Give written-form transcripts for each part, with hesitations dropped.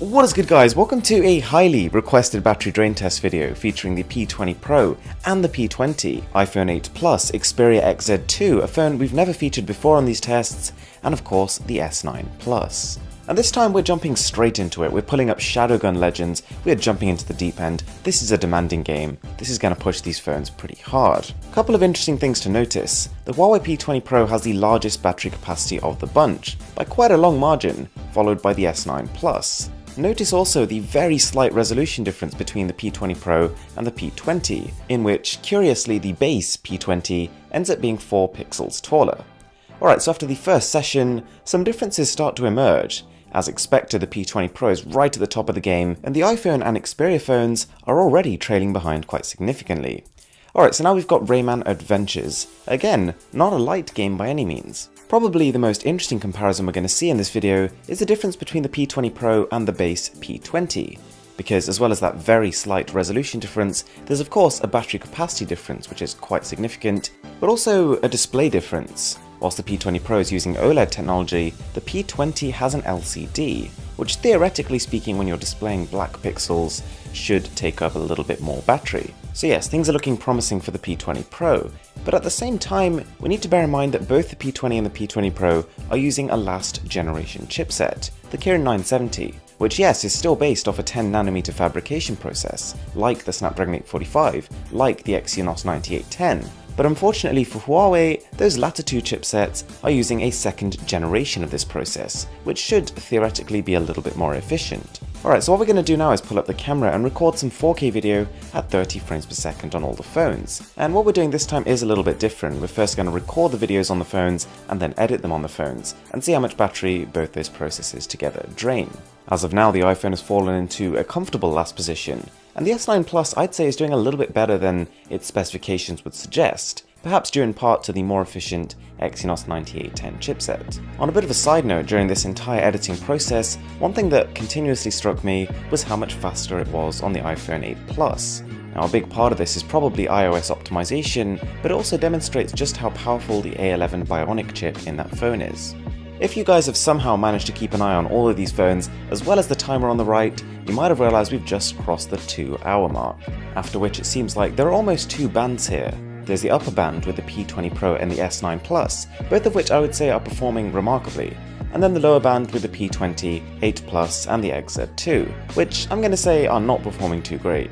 What is good, guys? Welcome to a highly requested battery drain test video featuring the P20 Pro and the P20, iPhone 8 Plus, Xperia XZ2, a phone we've never featured before on these tests, and of course the S9 Plus. And this time we're jumping straight into it. We're pulling up Shadowgun Legends, we're jumping into the deep end. This is a demanding game. This is going to push these phones pretty hard. A couple of interesting things to notice. The Huawei P20 Pro has the largest battery capacity of the bunch, by quite a long margin, followed by the S9 Plus. Notice also the very slight resolution difference between the P20 Pro and the P20, in which, curiously, the base P20 ends up being 4 pixels taller. Alright, so after the first session, some differences start to emerge. As expected, the P20 Pro is right at the top of the game, and the iPhone and Xperia phones are already trailing behind quite significantly. Alright, so now we've got Rayman Adventures. Again, not a light game by any means. Probably the most interesting comparison we're going to see in this video is the difference between the P20 Pro and the base P20. Because as well as that very slight resolution difference, there's of course a battery capacity difference which is quite significant, but also a display difference. Whilst the P20 Pro is using OLED technology, the P20 has an LCD, which theoretically speaking when you're displaying black pixels should take up a little bit more battery. So yes, things are looking promising for the P20 Pro, but at the same time, we need to bear in mind that both the P20 and the P20 Pro are using a last generation chipset, the Kirin 970, which yes, is still based off a 10nm fabrication process, like the Snapdragon 845, like the Exynos 9810. But unfortunately for Huawei, those latter two chipsets are using a second generation of this process, which should theoretically be a little bit more efficient. Alright, so what we're going to do now is pull up the camera and record some 4K video at 30 frames per second on all the phones. And what we're doing this time is a little bit different. We're first going to record the videos on the phones and then edit them on the phones, and see how much battery both those processes together drain. As of now, the iPhone has fallen into a comfortable last position, and the S9 Plus I'd say is doing a little bit better than its specifications would suggest, perhaps due in part to the more efficient Exynos 9810 chipset. On a bit of a side note, during this entire editing process, one thing that continuously struck me was how much faster it was on the iPhone 8 Plus. Now, a big part of this is probably iOS optimization, but it also demonstrates just how powerful the A11 Bionic chip in that phone is. If you guys have somehow managed to keep an eye on all of these phones, as well as the timer on the right, you might have realized we've just crossed the 2-hour mark, after which it seems like there are almost two bands here. There's the upper band with the P20 Pro and the S9 Plus, both of which I would say are performing remarkably, and then the lower band with the P20, 8 Plus and the XZ2, which I'm going to say are not performing too great.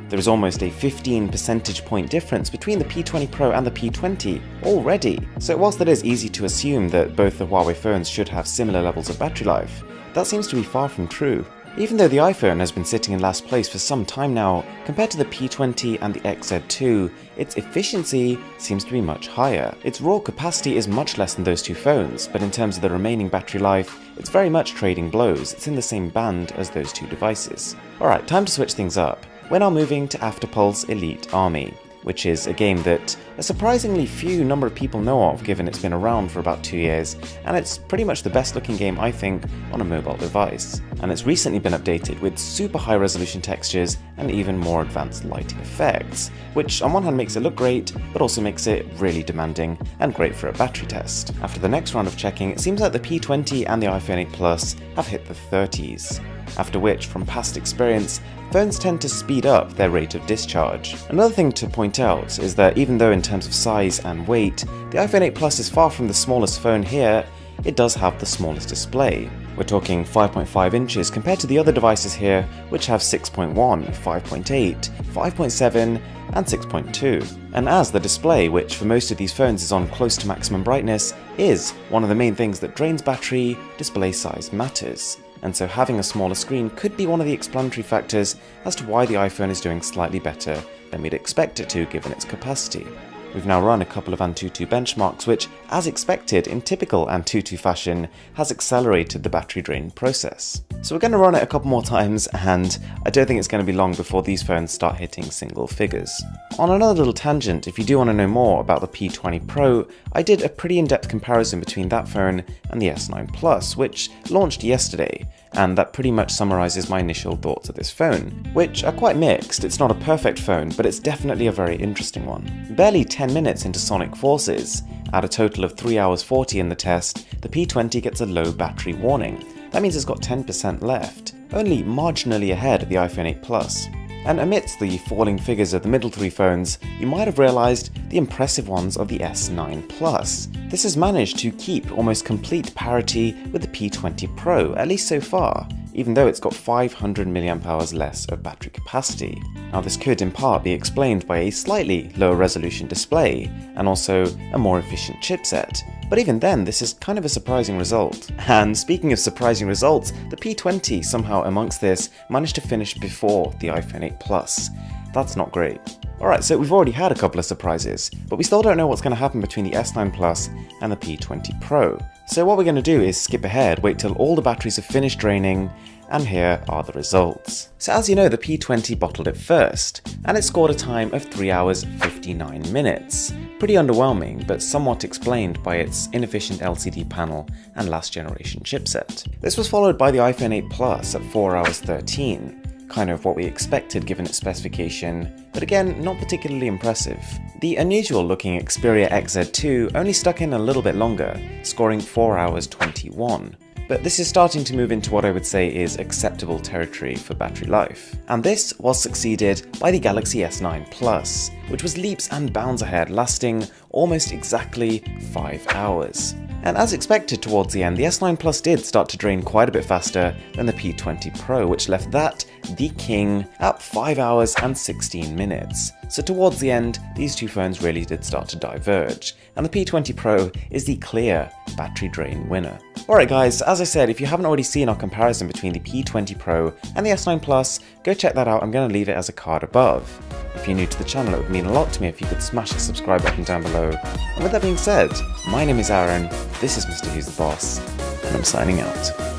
There is almost a 15 percentage point difference between the P20 Pro and the P20 already, so whilst it is easy to assume that both the Huawei phones should have similar levels of battery life, that seems to be far from true. Even though the iPhone has been sitting in last place for some time now, compared to the P20 and the XZ2, its efficiency seems to be much higher. Its raw capacity is much less than those two phones, but in terms of the remaining battery life, it's very much trading blows. It's in the same band as those two devices. Alright, time to switch things up. We're now moving to Afterpulse Elite Army, which is a game that a surprisingly few number of people know of given it's been around for about 2 years, and it's pretty much the best looking game I think on a mobile device. And it's recently been updated with super high resolution textures and even more advanced lighting effects, which on one hand makes it look great, but also makes it really demanding and great for a battery test. After the next round of checking, it seems like the P20 and the iPhone 8 Plus have hit the 30s. After which, from past experience, phones tend to speed up their rate of discharge. Another thing to point out is that even though in terms of size and weight, the iPhone 8 Plus is far from the smallest phone here, it does have the smallest display. We're talking 5.5 inches compared to the other devices here, which have 6.1, 5.8, 5.7, and 6.2. And as the display, which for most of these phones is on close to maximum brightness, is one of the main things that drains battery, display size matters. And so having a smaller screen could be one of the explanatory factors as to why the iPhone is doing slightly better than we'd expect it to given its capacity. We've now run a couple of Antutu benchmarks which, as expected in typical Antutu fashion, has accelerated the battery drain process. So we're going to run it a couple more times, and I don't think it's going to be long before these phones start hitting single figures. On another little tangent, if you do want to know more about the P20 Pro, I did a pretty in-depth comparison between that phone and the S9 Plus, which launched yesterday, and that pretty much summarizes my initial thoughts of this phone, which are quite mixed. It's not a perfect phone, but it's definitely a very interesting one. Barely 10 minutes into Sonic Forces, at a total of 3 hours 40 in the test, the P20 gets a low battery warning. That means it's got 10% left. only marginally ahead of the iPhone 8 Plus. And amidst the falling figures of the middle three phones, you might have realized the impressive ones of the S9 Plus. This has managed to keep almost complete parity with the P20 Pro, at least so far, even though it's got 500 mAh less of battery capacity. Now this could in part be explained by a slightly lower resolution display, and also a more efficient chipset. But even then, this is kind of a surprising result. And speaking of surprising results, the P20 somehow amongst this managed to finish before the iPhone 8 Plus. That's not great. Alright, so we've already had a couple of surprises, but we still don't know what's going to happen between the S9 Plus and the P20 Pro. So what we're going to do is skip ahead, wait till all the batteries have finished draining, and here are the results. So as you know, the P20 bottled it first, and it scored a time of 3 hours 59 minutes. Pretty underwhelming, but somewhat explained by its inefficient LCD panel and last generation chipset. This was followed by the iPhone 8 Plus at 4 hours 13. Kind of what we expected given its specification, but again, not particularly impressive. The unusual looking Xperia XZ2 only stuck in a little bit longer, scoring 4 hours 21. But this is starting to move into what I would say is acceptable territory for battery life. And this was succeeded by the Galaxy S9 Plus, which was leaps and bounds ahead, lasting almost exactly 5 hours. And as expected towards the end, the S9 Plus did start to drain quite a bit faster than the P20 Pro, which left that, the king, at 5 hours and 16 minutes. So towards the end, these two phones really did start to diverge, and the P20 Pro is the clear battery drain winner. Alright guys, as I said, if you haven't already seen our comparison between the P20 Pro and the S9 Plus, go check that out. I'm going to leave it as a card above. If you're new to the channel, it would mean a lot to me if you could smash the subscribe button down below. And with that being said, my name is Aaron, this is Mr. Who's the Boss, and I'm signing out.